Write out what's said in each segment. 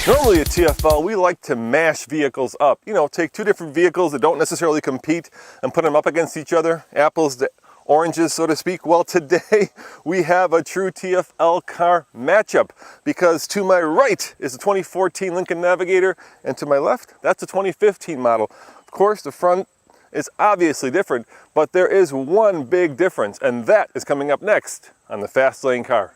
Normally at TFL, we like to mash vehicles up. You know, take two different vehicles that don't necessarily compete and put them up against each other, apples to oranges, so to speak. Well, today we have a true TFL car matchup because to my right is the 2014 Lincoln Navigator and to my left, that's a 2015 model. Of course, the front is obviously different, but there is one big difference, and that is coming up next on the Fast Lane Car.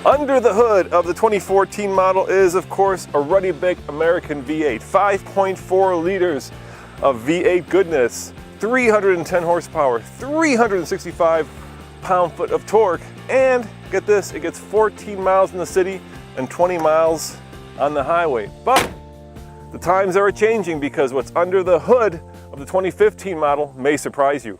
Under the hood of the 2014 model is, of course, a ruddy big American V8. 5.4 liters of V8 goodness, 310 horsepower, 365 pound-foot of torque, and get this, it gets 14 miles in the city and 20 miles on the highway. But the times are changing because what's under the hood of the 2015 model may surprise you.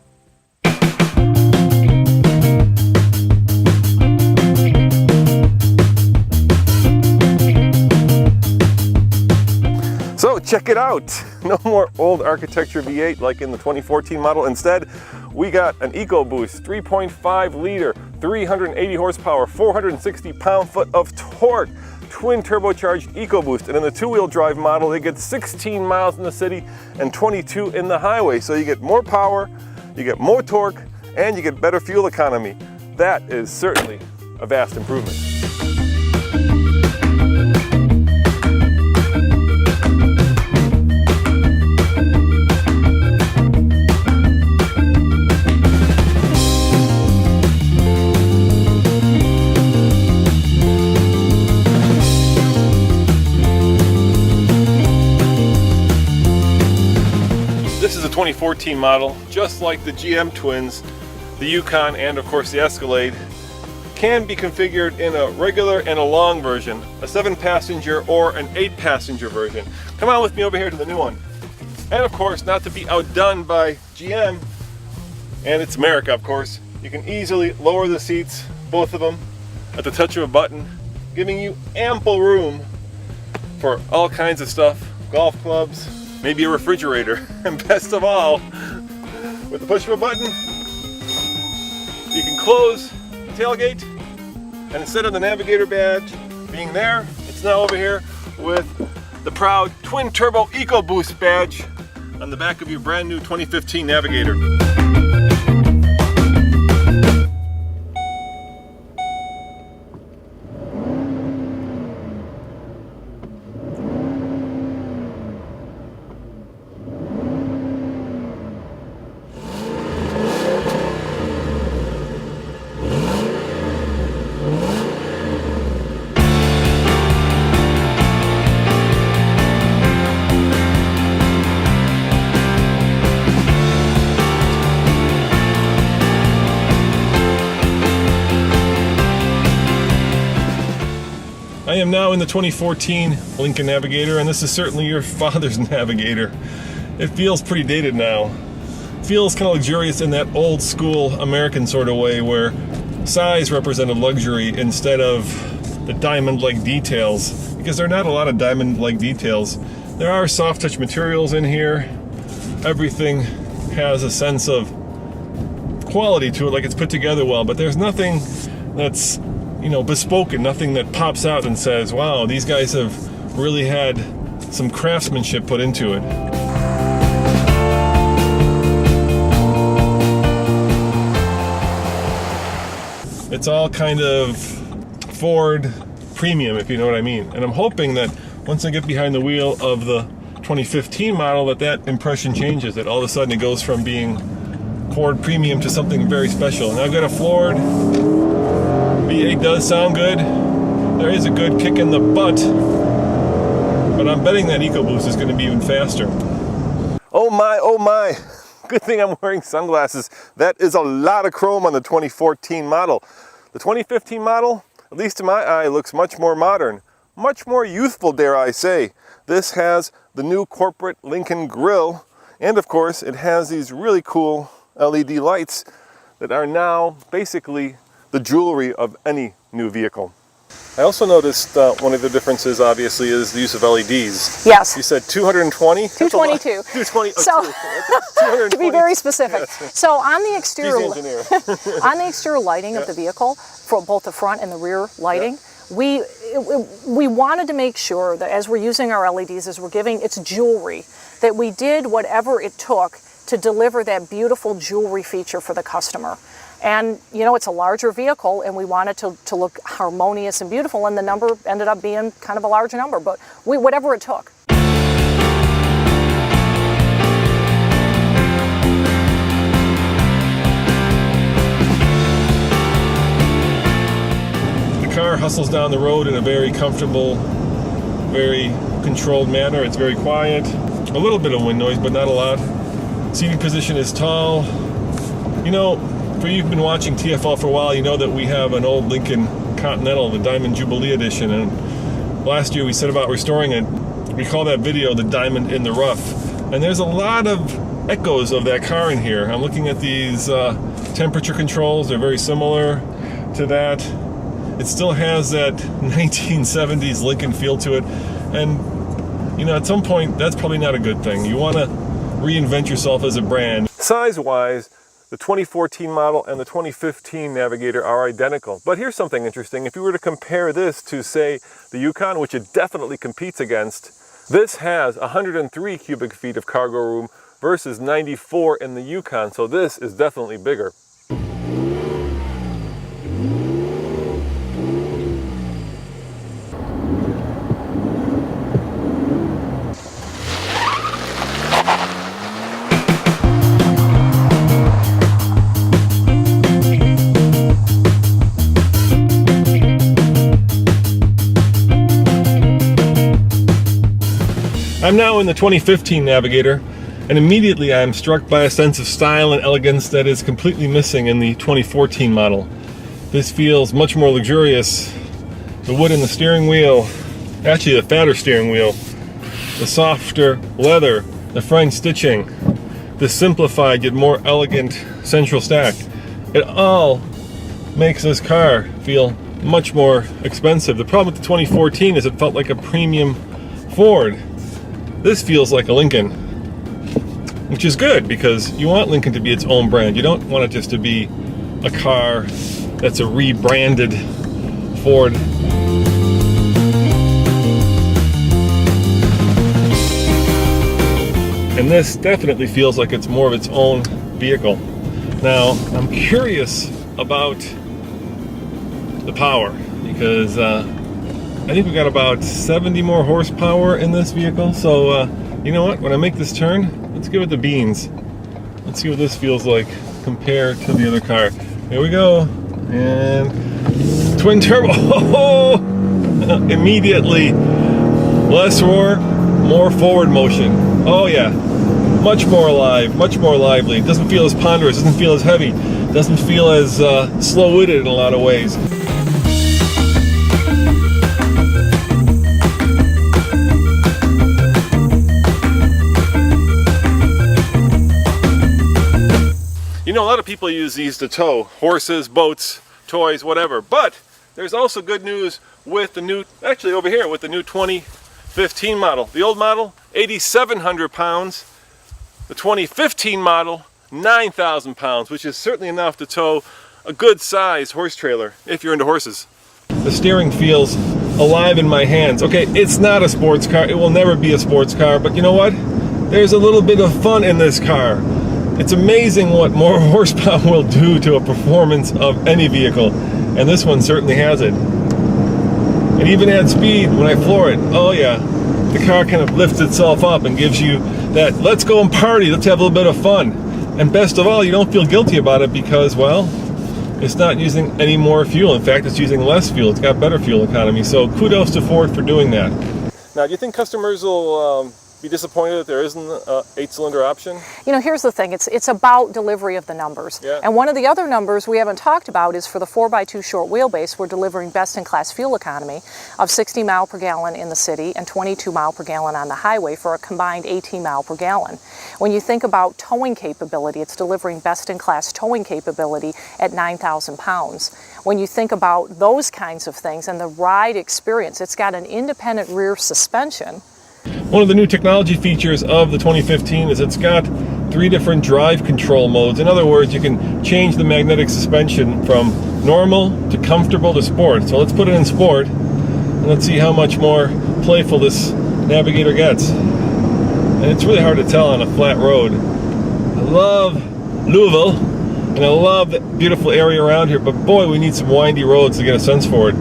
So check it out, no more old architecture V8 like in the 2014 model. Instead, we got an EcoBoost, 3.5 liter, 380 horsepower, 460 pound-foot of torque, twin turbocharged EcoBoost. And in the two-wheel drive model, it gets 16 miles in the city and 22 in the highway. So you get more power, you get more torque, and you get better fuel economy. That is certainly a vast improvement. This is a 2014 model, just like the GM twins, the Yukon, and of course the Escalade, can be configured in a regular and a long version, a 7-passenger or an 8-passenger version. Come on with me over here to the new one. And of course, not to be outdone by GM, and it's America of course, you can easily lower the seats, both of them, at the touch of a button, giving you ample room for all kinds of stuff, golf clubs, maybe a refrigerator, and best of all, with the push of a button, you can close the tailgate, and instead of the Navigator badge being there, it's now over here with the proud twin turbo EcoBoost badge on the back of your brand new 2015 Navigator. I am now in the 2014 Lincoln Navigator, and this is certainly your father's Navigator. It feels pretty dated now. It feels kind of luxurious in that old school American sort of way where size represented luxury instead of the diamond-like details, because there are not a lot of diamond-like details. There are soft touch materials in here. Everything has a sense of quality to it, like it's put together well, but there's nothing that's, you know, bespoke, and nothing that pops out and says, wow, these guys have really had some craftsmanship put into it. It's all kind of Ford premium, if you know what I mean. And I'm hoping that once I get behind the wheel of the 2015 model, that impression changes, that all of a sudden it goes from being Ford premium to something very special. And I've got a Ford V8 does sound good. There is a good kick in the butt, but I'm betting that EcoBoost is going to be even faster. Oh my. Good thing I'm wearing sunglasses. That is a lot of chrome on the 2014 model. The 2015 model, at least to my eye, looks much more modern, much more youthful, dare I say. This has the new corporate Lincoln grille, and of course it has these really cool LED lights that are now basically the jewelry of any new vehicle. I also noticed one of the differences, obviously, is the use of LEDs. Yes. You said 220? 222. 220. So, to be very specific. Yes. So on the exterior, engineer. on the exterior lighting of the vehicle, for both the front and the rear lighting, we wanted to make sure that as we're using our LEDs, as we're giving its jewelry, that we did whatever it took to deliver that beautiful jewelry feature for the customer. And, you know, it's a larger vehicle, and we wanted to look harmonious and beautiful, and the number ended up being kind of a large number, but whatever it took. The car hustles down the road in a very comfortable, very controlled manner. It's very quiet. A little bit of wind noise, but not a lot. Seating position is tall. You know, for you've been watching TFL for a while, you know that we have an old Lincoln Continental, the Diamond Jubilee Edition, and last year we set about restoring it. We call that video the Diamond in the Rough, and there's a lot of echoes of that car in here. I'm looking at these temperature controls. They're very similar to that. It still has that 1970s Lincoln feel to it, and you know, at some point that's probably not a good thing. You want to reinvent yourself as a brand. Size-wise, the 2014 model and the 2015 Navigator are identical. But here's something interesting. If you were to compare this to, say, the Yukon, which it definitely competes against, this has 103 cubic feet of cargo room versus 94 in the Yukon, so this is definitely bigger. I'm now in the 2015 Navigator, and immediately I'm struck by a sense of style and elegance that is completely missing in the 2014 model. This feels much more luxurious. The wood in the steering wheel, actually the fatter steering wheel, the softer leather, the French stitching, the simplified yet more elegant central stack. It all makes this car feel much more expensive. The problem with the 2014 is it felt like a premium Ford. This feels like a Lincoln, which is good because you want Lincoln to be its own brand. You don't want it just to be a car that's a rebranded Ford. And this definitely feels like it's more of its own vehicle. Now, I'm curious about the power because I think we got about 70 more horsepower in this vehicle. So you know what, when I make this turn, let's give it the beans. Let's see what this feels like compared to the other car. Here we go, and twin turbo. Oh, immediately less roar, more forward motion. Oh yeah, much more alive, much more lively. It doesn't feel as ponderous, doesn't feel as heavy, doesn't feel as slow-witted in a lot of ways. You know, a lot of people use these to tow horses, boats, toys, whatever. But there's also good news with the new, actually over here, with the new 2015 model. The old model, 8,700 pounds. The 2015 model, 9,000 pounds, which is certainly enough to tow a good sized horse trailer if you're into horses. The steering feels alive in my hands. Okay, it's not a sports car. It will never be a sports car. But you know what? There's a little bit of fun in this car. It's amazing what more horsepower will do to a performance of any vehicle, and this one certainly has it. It even adds speed when I floor it. Oh yeah, the car kind of lifts itself up and gives you that, let's go and party, let's have a little bit of fun. And best of all, you don't feel guilty about it because, well, it's not using any more fuel. In fact, it's using less fuel. It's got better fuel economy. So kudos to Ford for doing that. Now, do you think customers will be disappointed that there isn't an 8-cylinder option? You know, here's the thing, it's about delivery of the numbers. Yeah. And one of the other numbers we haven't talked about is for the 4x2 short wheelbase, we're delivering best-in-class fuel economy of 60 mile per gallon in the city and 22 mile per gallon on the highway for a combined 18 mile per gallon. When you think about towing capability, it's delivering best-in-class towing capability at 9,000 pounds. When you think about those kinds of things and the ride experience, it's got an independent rear suspension. One of the new technology features of the 2015 is it's got 3 different drive control modes. In other words, you can change the magnetic suspension from normal to comfortable to sport. So let's put it in sport and let's see how much more playful this Navigator gets. And it's really hard to tell on a flat road. I love Louisville and I love the beautiful area around here, but boy, we need some windy roads to get a sense for it.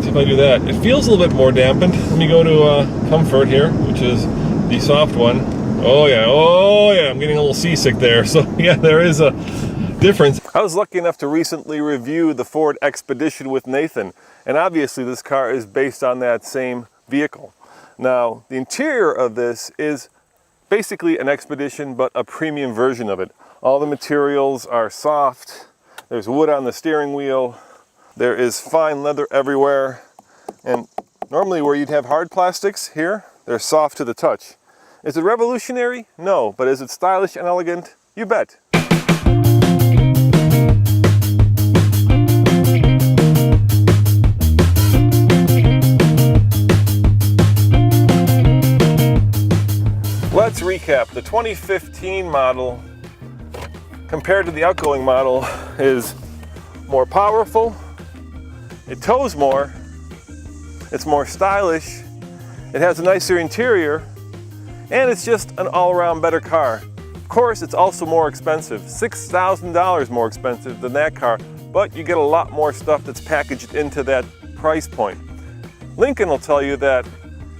See if I do that. It feels a little bit more dampened. Let me go to Comfort here, which is the soft one. Oh yeah, I'm getting a little seasick there. So yeah, there is a difference. I was lucky enough to recently review the Ford Expedition with Nathan, and obviously this car is based on that same vehicle. Now, the interior of this is basically an Expedition, but a premium version of it. All the materials are soft. There's wood on the steering wheel. There is fine leather everywhere, and normally where you'd have hard plastics, here, they're soft to the touch. Is it revolutionary? No, but is it stylish and elegant? You bet. Let's recap. The 2015 model, compared to the outgoing model, is more powerful. It tows more, it's more stylish, it has a nicer interior, and it's just an all-around better car. Of course, it's also more expensive, $6,000 more expensive than that car, but you get a lot more stuff that's packaged into that price point. Lincoln will tell you that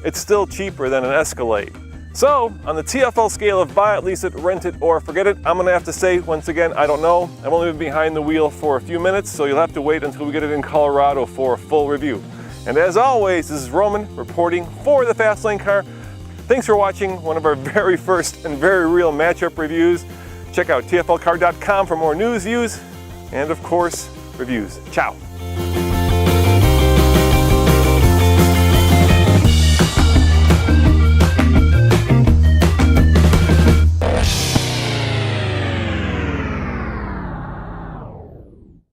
it's still cheaper than an Escalade. So, on the TFL scale of buy it, lease it, rent it, or forget it, I'm gonna have to say, once again, I don't know. I've only been behind the wheel for a few minutes, so you'll have to wait until we get it in Colorado for a full review. And as always, this is Roman reporting for the Fast Lane Car. Thanks for watching one of our very first and very real matchup reviews. Check out tflcar.com for more news, views, and of course, reviews. Ciao.